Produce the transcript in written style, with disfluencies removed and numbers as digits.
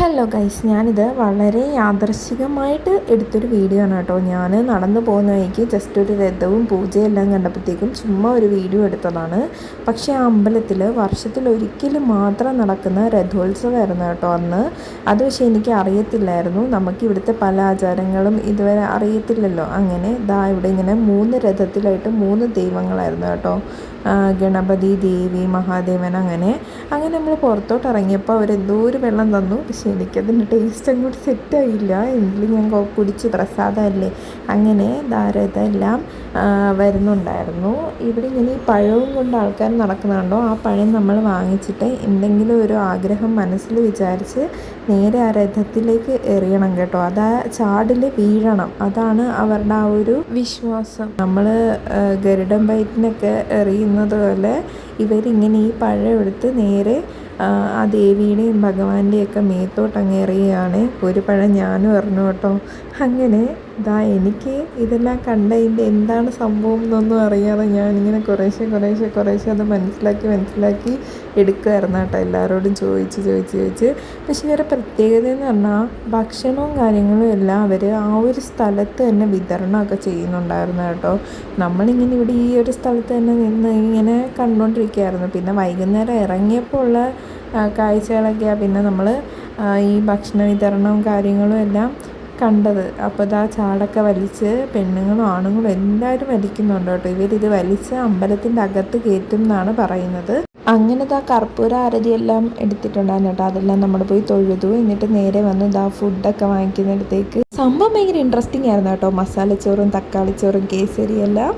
Hello guys, ഞാനിത് വളരെ യാദൃശ്ചികമായിട്ട് എടുത്തൊരു വീഡിയോ ആണ് കേട്ടോ. ഞാൻ നടന്നു പോകുന്ന വഴിക്ക് ജസ്റ്റ് ഒരു രഥവും പൂജയെല്ലാം കണ്ടപ്പോഴത്തേക്കും ചുമ്മാ ഒരു വീഡിയോ എടുത്തതാണ്. പക്ഷേ ആ അമ്പലത്തിൽ വർഷത്തിലൊരിക്കലും മാത്രം നടക്കുന്ന രഥോത്സവമായിരുന്നു കേട്ടോ അന്ന്. അത് പക്ഷേ എനിക്ക് അറിയത്തില്ലായിരുന്നു. നമുക്ക് ഇവിടുത്തെ പല ആചാരങ്ങളും ഇതുവരെ അറിയത്തില്ലല്ലോ. അങ്ങനെ ഇവിടെ ഇങ്ങനെ 3 രഥത്തിലായിട്ട് 3 ദൈവങ്ങളായിരുന്നു കേട്ടോ. ഗണപതി, ദേവി, മഹാദേവൻ. അങ്ങനെ നമ്മൾ പുറത്തോട്ട് ഇറങ്ങിയപ്പോൾ അവരെന്തോ ഒരു വെള്ളം തന്നു. പക്ഷേ എനിക്കതിൻ്റെ ടേസ്റ്റ് അങ്ങോട്ട് സെറ്റായില്ല. എങ്കിലും ഞാൻ കുടിച്ച് പ്രസാദമല്ലേ. അങ്ങനെ ഇതെല്ലാം വരുന്നുണ്ടായിരുന്നു. ഇവിടെ ഇങ്ങനെ ഈ പഴവും കൊണ്ട് ആൾക്കാർ നടക്കുന്നുണ്ടോ. ആ പഴം നമ്മൾ വാങ്ങിച്ചിട്ട് എന്തെങ്കിലും ഒരു ആഗ്രഹം മനസ്സിൽ വിചാരിച്ച് നേരെ ആ രഥത്തിലേക്ക് എറിയണം കേട്ടോ. അത് ആ ചാടിൽ വീഴണം. അതാണ് അവരുടെ ആ ഒരു വിശ്വാസം. നമ്മൾ ഗരുഡൻ ബൈറ്റിനൊക്കെ എറിയുന്നത് പോലെ ഇവരിങ്ങനെ ഈ പഴം എടുത്ത് നേരെ ആ ദേവിയുടെയും ഭഗവാന്റെയൊക്കെ മേത്തോട്ട് അങ്ങ് എറിയുകയാണ്. ഒരു പഴം ഞാനും എറിഞ്ഞു കേട്ടോ. അങ്ങനെ എനിക്ക് ഇതെല്ലാം കണ്ടതിൻ്റെ എന്താണ് സംഭവം എന്നൊന്നും അറിയാതെ ഞാനിങ്ങനെ കുറേശ്ശെ അത് മനസ്സിലാക്കി എടുക്കുമായിരുന്നു കേട്ടോ. എല്ലാവരോടും ചോദിച്ച്. പക്ഷേ ഇവരുടെ പ്രത്യേകത എന്ന് പറഞ്ഞാൽ ഭക്ഷണവും കാര്യങ്ങളും എല്ലാം അവർ ആ ഒരു സ്ഥലത്ത് തന്നെ വിതരണമൊക്കെ ചെയ്യുന്നുണ്ടായിരുന്നു കേട്ടോ. നമ്മളിങ്ങനെ ഇവിടെ ഈ ഒരു സ്ഥലത്ത് തന്നെ നിന്ന് ഇങ്ങനെ കണ്ടുകൊണ്ടിരിക്കുകയായിരുന്നു. പിന്നെ വൈകുന്നേരം ഇറങ്ങിയപ്പോൾ ഉള്ള കാഴ്ചകളൊക്കെയാണ് പിന്നെ നമ്മൾ ഈ ഭക്ഷണ വിതരണവും കാര്യങ്ങളും എല്ലാം കണ്ടത്. അപ്പോൾ ചാടൊക്കെ വലിച്ച് പെണ്ണുങ്ങളും ആണുങ്ങളും എല്ലാവരും വലിക്കുന്നുണ്ട് കേട്ടോ. ഇവരിത് വലിച്ച് അമ്പലത്തിൻ്റെ അകത്ത് കയറ്റും എന്നാണ് പറയുന്നത്. അങ്ങനെ കർപ്പൂര ആരതിയെല്ലാം എടുത്തിട്ടുണ്ടായിരുന്നു കേട്ടോ. അതെല്ലാം നമ്മൾ പോയി തൊഴുതു. എന്നിട്ട് നേരെ വന്ന് ഫുഡൊക്കെ വാങ്ങിക്കുന്നിടത്തേക്ക് സംഭവം ഭയങ്കര ഇൻട്രസ്റ്റിംഗ് ആയിരുന്നു കേട്ടോ. മസാലച്ചോറും തക്കാളിച്ചോറും കേസരിയെല്ലാം